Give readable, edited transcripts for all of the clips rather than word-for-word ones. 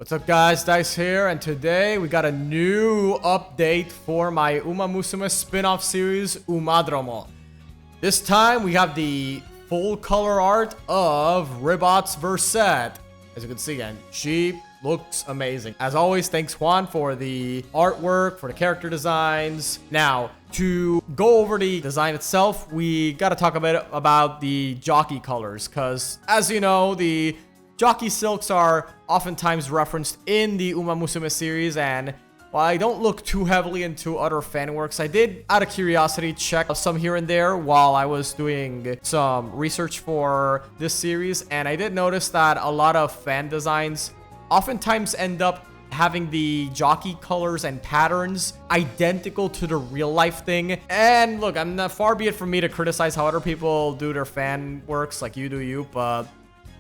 What's up guys, Dice here, and today we got a new update for my Uma Musume spin-off series, Umádromo. This time we have the full color art of Ribot's Verset. As you can see again, she looks amazing. As always, thanks Juan for the artwork, for the character designs. Now, to go over the design itself, we gotta talk a bit about the jockey colors, because as you know, the jockey silks are oftentimes referenced in the Uma Musume series, and while I don't look too heavily into other fan works, I did, out of curiosity, check some here and there while I was doing some research for this series, and I did notice that a lot of fan designs oftentimes end up having the jockey colors and patterns identical to the real life thing. And look, I'm not, far be it from me to criticize how other people do their fan works, like you do you, but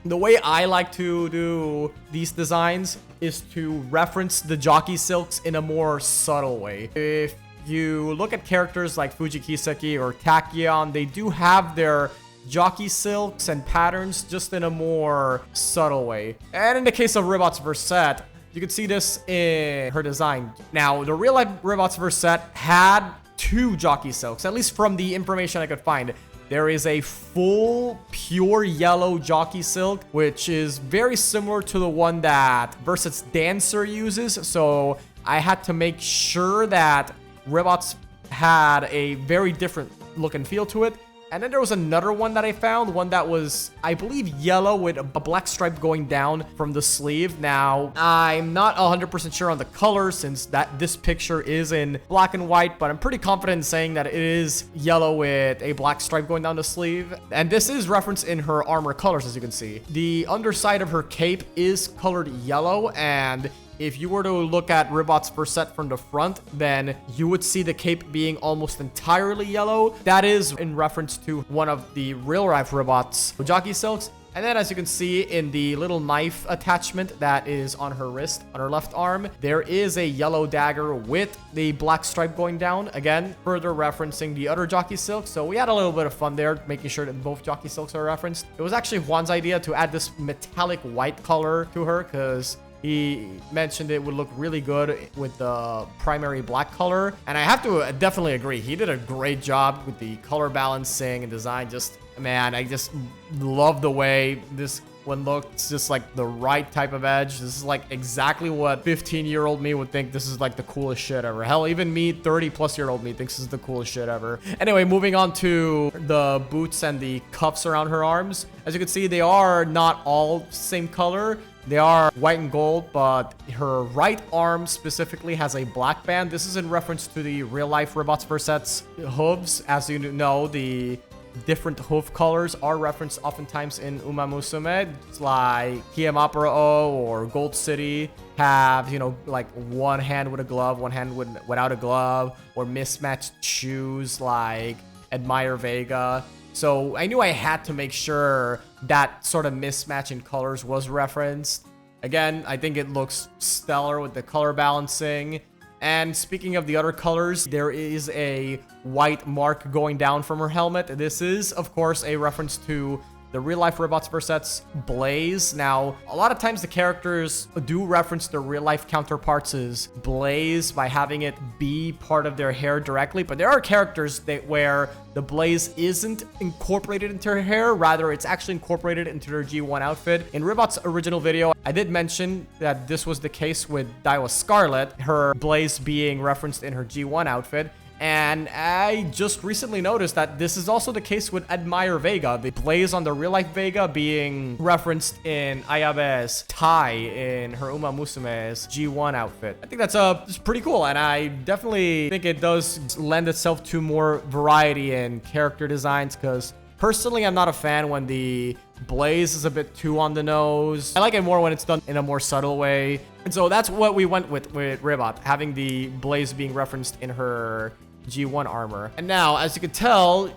the way I like to do these designs is to reference the jockey silks in a more subtle way. If you look at characters like Fuji Kiseki or Tachyon, they do have their jockey silks and patterns just in a more subtle way. And in the case of Ribot's Verset, you can see this in her design. Now, the real life Ribot's Verset had two jockey silks, at least from the information I could find. There is a full pure yellow jockey silk, which is very similar to the one that Verset's dancer uses. So I had to make sure that Ribot's had a very different look and feel to it. And then there was another one that I found, one that was, I believe, yellow with a black stripe going down from the sleeve. Now, I'm not 100% sure on the color since this picture is in black and white, but I'm pretty confident in saying that it is yellow with a black stripe going down the sleeve. And this is referenced in her armor colors, as you can see. The underside of her cape is colored yellow, and if you were to look at Ribot's Verset from the front, then you would see the cape being almost entirely yellow. That is in reference to one of the real life Ribot's jockey silks. And then as you can see in the little knife attachment that is on her wrist, on her left arm, there is a yellow dagger with the black stripe going down. Again, further referencing the other jockey silk. So we had a little bit of fun there, making sure that both jockey silks are referenced. It was actually Juan's idea to add this metallic white color to her because he mentioned it would look really good with the primary black color. And I have to definitely agree. He did a great job with the color balancing and design. Just, man, I just love the way this one looked. It's just like the right type of edge. This is like exactly what 15-year-old me would think this is like the coolest shit ever. Hell, even me, 30-plus-year-old me thinks this is the coolest shit ever. Anyway, moving on to the boots and the cuffs around her arms. As you can see, they are not all same color. They are white and gold, but her right arm specifically has a black band. This is in reference to the real-life Ribot's Verset's hooves. As you know, the different hoof colors are referenced oftentimes in Uma Musume. It's like Kiamapara or Gold City have, you know, like one hand with a glove, one hand without a glove, or mismatched shoes like Admire Vega. So I knew I had to make sure that sort of mismatch in colors was referenced. Again, I think it looks stellar with the color balancing. And speaking of the other colors, there is a white mark going down from her helmet. This is, of course, a reference to the real-life Ribot's Verset's blaze. Now, a lot of times the characters do reference their real-life counterparts' blaze by having it be part of their hair directly, but there are characters where the blaze isn't incorporated into her hair, rather it's actually incorporated into their G1 outfit. In Ribot's original video, I did mention that this was the case with Daiwa Scarlet, her blaze being referenced in her G1 outfit. And I just recently noticed that this is also the case with Admire Vega, the blaze on the real-life Vega being referenced in Ayabe's tie in her Uma Musume's G1 outfit. I think that's pretty cool, and I definitely think it does lend itself to more variety in character designs, because personally, I'm not a fan when the blaze is a bit too on the nose. I like it more when it's done in a more subtle way. And so that's what we went with Ribot, having the blaze being referenced in her G1 armor. And now, as you can tell,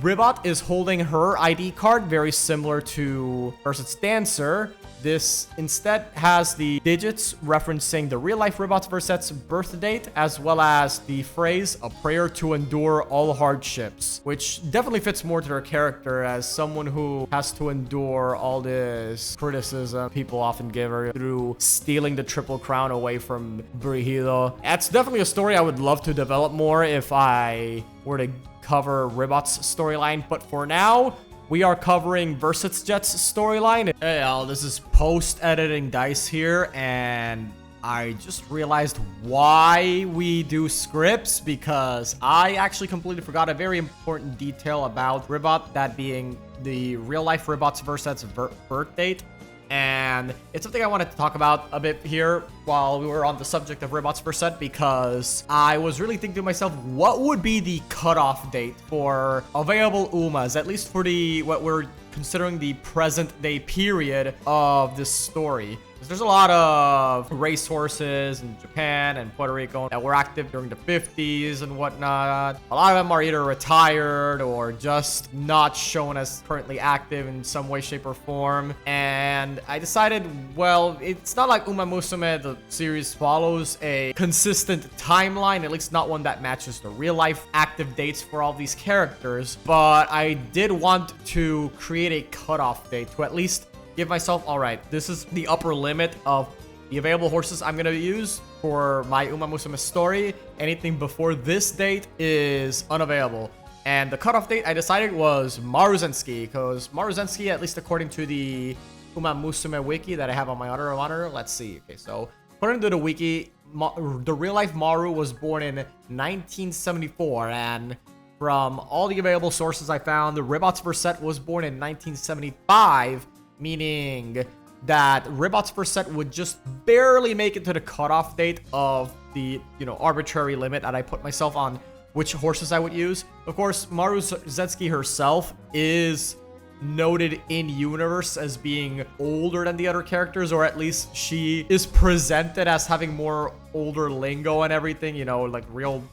Ribot is holding her ID card, very similar to Verset's Dancer. This instead has the digits referencing the real-life Ribot's Verset's birth date, as well as the phrase, a prayer to endure all hardships, which definitely fits more to her character as someone who has to endure all this criticism people often give her through stealing the Triple Crown away from Brigido. That's definitely a story I would love to develop more if I were to cover Ribot's storyline, but for now, we are covering Verset's Jet's storyline. Hey y'all, this is post-editing Dice here, and I just realized why we do scripts, because I actually completely forgot a very important detail about Ribot, that being the real-life Ribot's Verset's birth date. And it's something I wanted to talk about a bit here while we were on the subject of Ribot's Verset, because I was really thinking to myself, what would be the cutoff date for available Umas, at least for the what we're considering the present day period of this story. There's a lot of racehorses in Japan and Puerto Rico that were active during the 50s and whatnot. A lot of them are either retired or just not shown as currently active in some way, shape, or form. And I decided, well, it's not like Uma Musume, the series follows a consistent timeline, at least not one that matches the real-life active dates for all these characters. But I did want to create a cutoff date to at least give myself, all right, this is the upper limit of the available horses I'm going to use for my Uma Musume story. Anything before this date is unavailable. And the cutoff date I decided was Maruzensky, because Maruzensky, at least according to the Uma Musume wiki that I have on my other monitor, let's see. Okay, so according to the wiki, the real-life Maru was born in 1974, and from all the available sources I found, the Ribot's Verset was born in 1975, meaning that Ribot's Verset would just barely make it to the cutoff date of the, arbitrary limit that I put myself on which horses I would use. Of course, Maruzensky herself is noted in universe as being older than the other characters, or at least she is presented as having more older lingo and everything, like real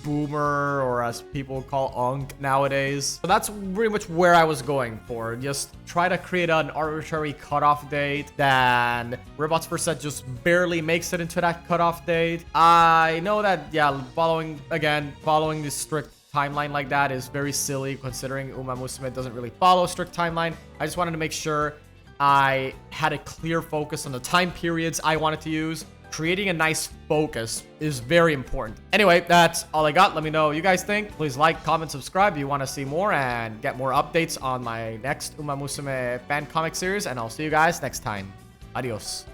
boomer, or as people call Unk nowadays. So that's pretty much where I was going for. Just try to create an arbitrary cutoff date, then Ribot's Verset just barely makes it into that cutoff date. I know that, yeah, following the strict timeline like that is very silly, considering Uma Musume doesn't really follow a strict timeline. I just wanted to make sure I had a clear focus on the time periods I wanted to use. Creating a nice focus is very important. Anyway, that's all I got. Let me know what you guys think. Please like, comment, subscribe if you want to see more and get more updates on my next Uma Musume fan comic series, and I'll see you guys next time. Adios.